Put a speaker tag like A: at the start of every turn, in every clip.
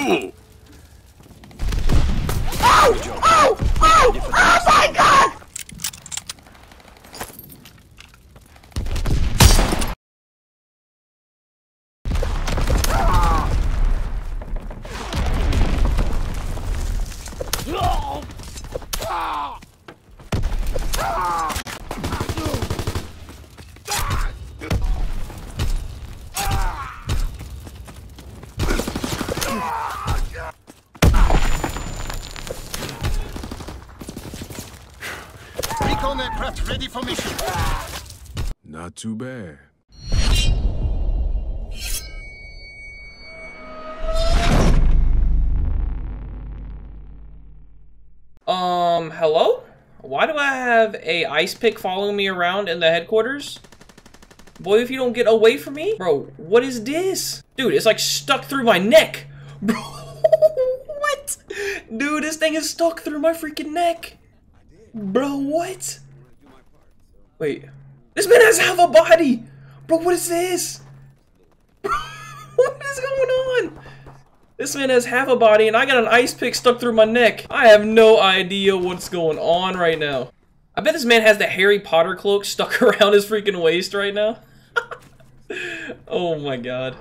A: Oh my god!
B: Recon aircraft ready for mission.
C: Not too bad.
D: Hello? Why do I have a ice pick following me around in the headquarters? Boy, if you don't get away from me. Bro, what is this? Dude, it's like stuck through my neck. Bro, what? Dude, this thing is stuck through my freaking neck. Bro, what? Wait. This man has half a body. Bro, what is this? Bro, what is going on? This man has half a body and I got an ice pick stuck through my neck. I have no idea what's going on right now. I bet this man has the Harry Potter cloak stuck around his freaking waist right now. Oh my god.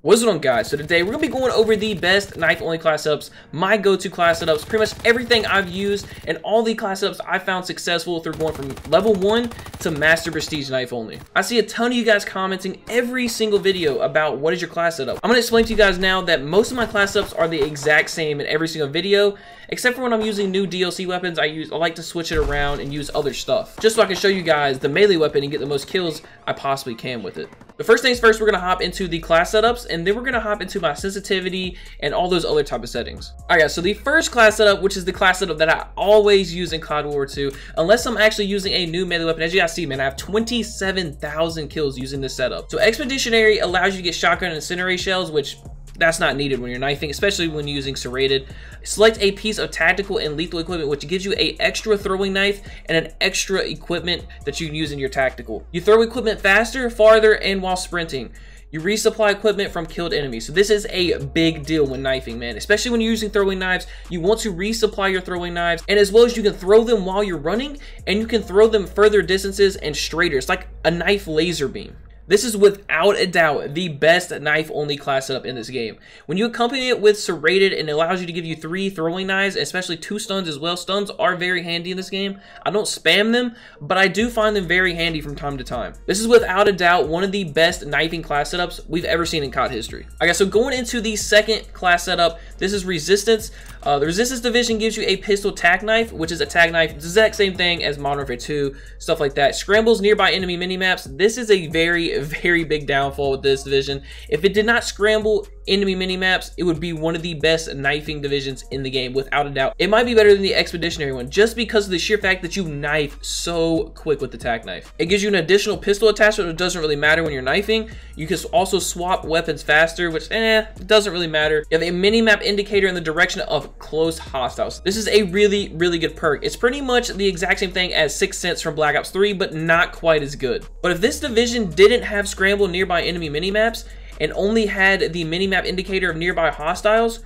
D: What's going on, guys? So today we're going to be going over the best knife only class setups, my go-to class setups, pretty much everything I've used and all the class setups I found successful through going from level 1 to master prestige knife only. I see a ton of you guys commenting every single video about what is your class setup. I'm going to explain to you guys now that most of my class setups are the exact same in every single video, except for when I'm using new DLC weapons. I like to switch it around and use other stuff, just so I can show you guys the melee weapon and get the most kills I possibly can with it. But first things first, we're going to hop into the class setups, and then we're going to hop into my sensitivity and all those other type of settings. Alright guys, so the first class setup, which is the class setup that I always use in COD War 2, unless I'm actually using a new melee weapon. As you guys see, man, I have 27,000 kills using this setup. So Expeditionary allows you to get shotgun and incendiary shells, which that's not needed when you're knifing, especially when using serrated. Select a piece of tactical and lethal equipment, which gives you an extra throwing knife and an extra equipment that you can use in your tactical. You throw equipment faster, farther, and while sprinting. You resupply equipment from killed enemies. So this is a big deal when knifing, man. Especially when you're using throwing knives, you want to resupply your throwing knives, and as well as you can throw them while you're running, and you can throw them further distances and straighter. It's like a knife laser beam. This is without a doubt the best knife only class setup in this game. When you accompany it with serrated, and it allows you to give you 3 throwing knives, especially 2 stuns as well. Stuns are very handy in this game. I don't spam them, but I do find them very handy from time to time. This is without a doubt one of the best knifing class setups we've ever seen in COD history. Okay, so going into the second class setup, this is Resistance. The Resistance division gives you a pistol tack knife, which is a tag knife. It's the exact same thing as Modern Warfare 2, stuff like that. Scrambles nearby enemy minimaps. This is a very big downfall with this division. If it did not scramble enemy minimaps, it would be one of the best knifing divisions in the game, without a doubt. It might be better than the Expeditionary one, just because of the sheer fact that you knife so quick with the tack knife. It gives you an additional pistol attachment, which doesn't really matter when you're knifing. You can also swap weapons faster, which doesn't really matter. You have a minimap indicator in the direction of close hostiles. This is a really good perk. It's pretty much the exact same thing as 6th Sense from Black Ops 3, but not quite as good. But if this division didn't have scramble nearby enemy minimaps and only had the minimap indicator of nearby hostiles,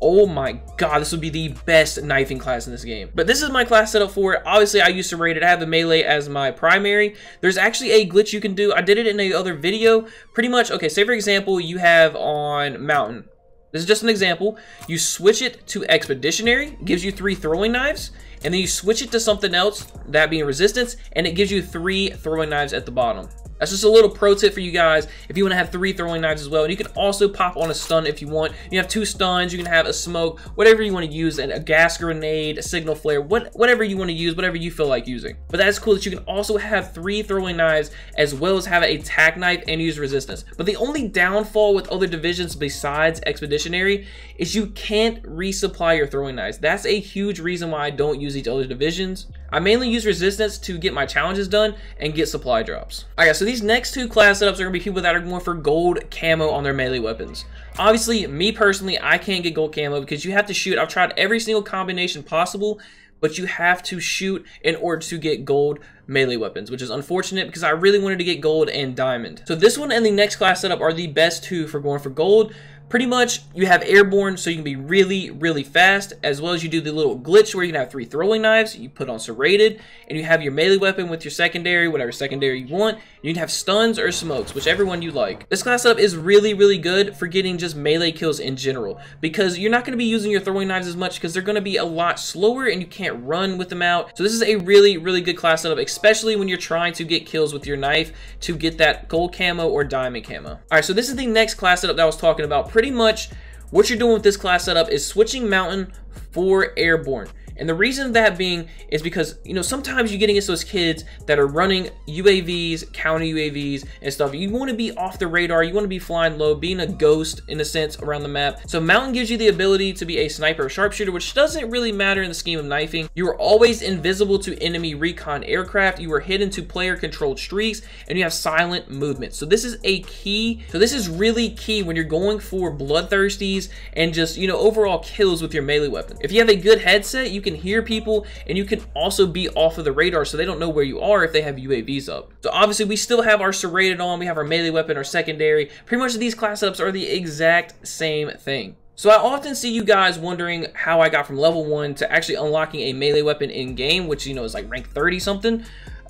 D: oh my god, this would be the best knifing class in this game. But this is my class setup for it. Obviously, I use serrated. I have the melee as my primary. There's actually a glitch you can do. I did it in another video. Pretty much, okay, say for example, you have on Mountain. This is just an example. You switch it to Expeditionary, gives you 3 throwing knives, and then you switch it to something else, that being Resistance, and it gives you 3 throwing knives at the bottom. That's just a little pro tip for you guys if you want to have 3 throwing knives as well. And you can also pop on a stun if you want. You have 2 stuns, you can have a smoke, whatever you want to use, and a gas grenade, a signal flare, whatever you want to use, whatever you feel like using. But that's cool that you can also have 3 throwing knives as well as have a tack knife and use Resistance. But the only downfall with other divisions besides Expeditionary is you can't resupply your throwing knives. That's a huge reason why I don't use these other divisions. I mainly use Resistance to get my challenges done and get supply drops. Alright, so these next 2 class setups are going to be people that are going for gold camo on their melee weapons. Obviously, me personally, I can't get gold camo because you have to shoot. I've tried every single combination possible, but you have to shoot in order to get gold melee weapons, which is unfortunate because I really wanted to get gold and diamond. So this one and the next class setup are the best two for going for gold. Pretty much, you have airborne, so you can be really, really fast, as well as you do the little glitch where you can have 3 throwing knives, you put on serrated, and you have your melee weapon with your secondary, whatever secondary you want. You can have stuns or smokes, whichever one you like. This class setup is really, really good for getting just melee kills in general, because you're not going to be using your throwing knives as much because they're going to be a lot slower and you can't run with them out. So this is a really, really good class setup, especially when you're trying to get kills with your knife to get that gold camo or diamond camo. Alright, so this is the next class setup that I was talking about. Pretty much what you're doing with this class setup is switching mountain for airborne. And the reason that being is because, you know, sometimes you get against those kids that are running UAVs, counter UAVs and stuff. You want to be off the radar. You want to be flying low, being a ghost in a sense around the map. So mountain gives you the ability to be a sniper or sharpshooter, which doesn't really matter in the scheme of knifing. You are always invisible to enemy recon aircraft. You are hidden to player controlled streaks, and you have silent movement. So this is a key. So this is really key when you're going for bloodthirsties and just, you know, overall kills with your melee weapon. If you have a good headset, you can hear people, and you can also be off of the radar so they don't know where you are if they have UAVs up. So obviously we still have our serrated on, we have our melee weapon, our secondary. Pretty much these class setups are the exact same thing. So I often see you guys wondering how I got from level 1 to actually unlocking a melee weapon in game, which, you know, is like rank 30 something.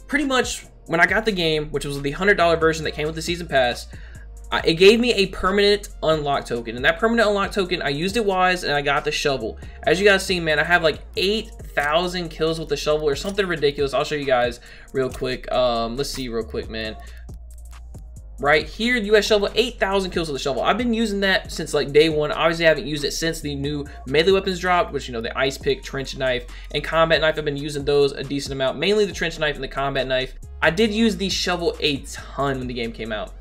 D: Pretty much when I got the game, which was the $100 version that came with the season pass, it gave me a permanent unlock token, and that permanent unlock token, I used it wise, and I got the shovel. As you guys see, man, I have like 8,000 kills with the shovel or something ridiculous. I'll show you guys real quick. Let's see real quick, man. Right here, US shovel, 8,000 kills with the shovel. I've been using that since like day 1. Obviously, I haven't used it since the new melee weapons dropped, which, you know, the ice pick, trench knife, and combat knife. I've been using those a decent amount, mainly the trench knife and the combat knife. I did use the shovel a ton when the game came out.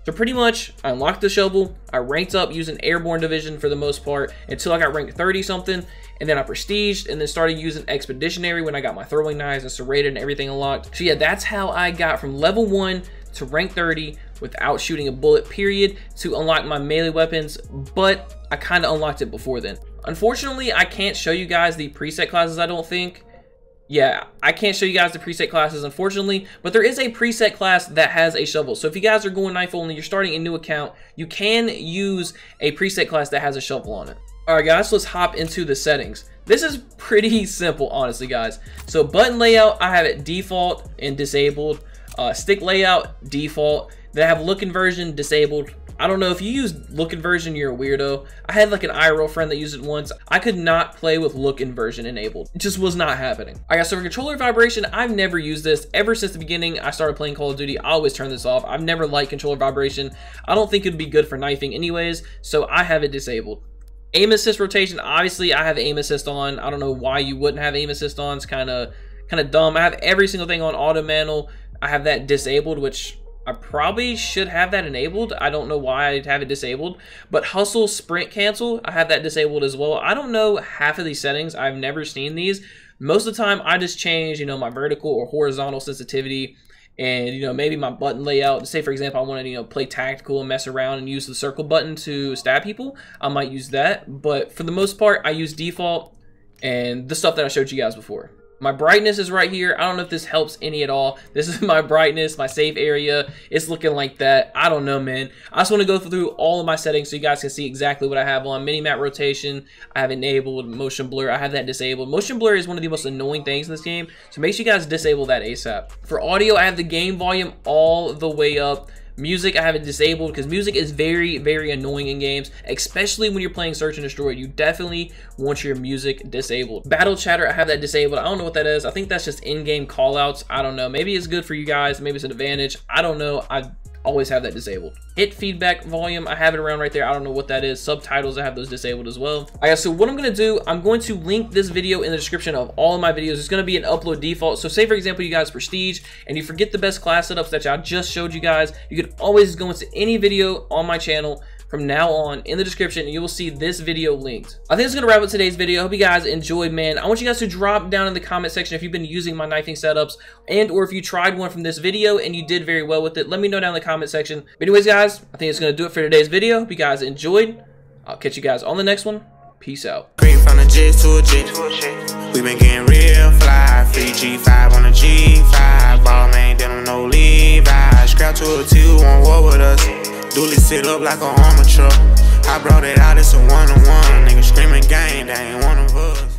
D: So pretty much, I unlocked the shovel, I ranked up using airborne division for the most part until I got ranked 30 something, and then I prestiged and then started using expeditionary when I got my throwing knives and serrated and everything unlocked. So yeah, that's how I got from level 1 to rank 30 without shooting a bullet, period, to unlock my melee weapons, but I kind of unlocked it before then. Unfortunately, I can't show you guys the preset classes, I don't think. Yeah, I can't show you guys the preset classes, unfortunately, but there is a preset class that has a shovel. So if you guys are going knife only, you're starting a new account, you can use a preset class that has a shovel on it. All right, guys, let's hop into the settings. This is pretty simple, honestly, guys. So button layout, I have it default and disabled. Stick layout, default. Then I have look inversion disabled. I don't know, if you use look inversion, you're a weirdo. I had like an IRL friend that used it once. I could not play with look inversion enabled. It just was not happening. All right, so for controller vibration, I've never used this. Ever since the beginning I started playing Call of Duty, I always turn this off. I've never liked controller vibration. I don't think it'd be good for knifing anyways, so I have it disabled. Aim assist rotation, obviously I have aim assist on. I don't know why you wouldn't have aim assist on. It's kind of dumb. I have every single thing on auto manual. I have that disabled, which I probably should have that enabled. I don't know why I'd have it disabled. But hustle, sprint, cancel, I have that disabled as well. I don't know half of these settings. I've never seen these. Most of the time, I just change, you know, my vertical or horizontal sensitivity, and, you know, maybe my button layout. Say, for example, I want to, you know, play tactical and mess around and use the circle button to stab people. I might use that. But for the most part, I use default and the stuff that I showed you guys before. My brightness is right here. I don't know if this helps any at all. This is my brightness, my safe area. It's looking like that. I don't know, man. I just want to go through all of my settings so you guys can see exactly what I have on. Mini-map rotation, I have enabled. Motion blur, I have that disabled. Motion blur is one of the most annoying things in this game, so make sure you guys disable that ASAP. For audio, I have the game volume all the way up. Music, I have it disabled because music is very, very annoying in games, especially when you're playing Search and Destroy. You definitely want your music disabled. Battle chatter, I have that disabled. I don't know what that is. I think that's just in-game callouts. I don't know. Maybe it's good for you guys. Maybe it's an advantage. I don't know. I always have that disabled. Hit feedback volume, I have it around right there. I don't know what that is. Subtitles, I have those disabled as well. All right, so what I'm gonna do, I'm going to link this video in the description of all of my videos. It's gonna be an upload default. So say, for example, you guys prestige and you forget the best class setups that I just showed you guys, you could always go into any video on my channel from now on in the description, and you will see this video linked. I think it's gonna wrap up today's video. I hope you guys enjoyed, man. I want you guys to drop down in the comment section if you've been using my knifing setups, and or if you tried one from this video and you did very well with it. Let me know down in the comment section. But anyways, guys, I think it's gonna do it for today's video. Hope you guys enjoyed. I'll catch you guys on the next one. Peace out.
E: From the jet to a jet. We been getting real fly. Free G5 on a G5. to a T who want war with us. Dooley sit up like a armor truck. I brought it out, it's a one-on-one. Nigga screaming gang, they ain't one of us.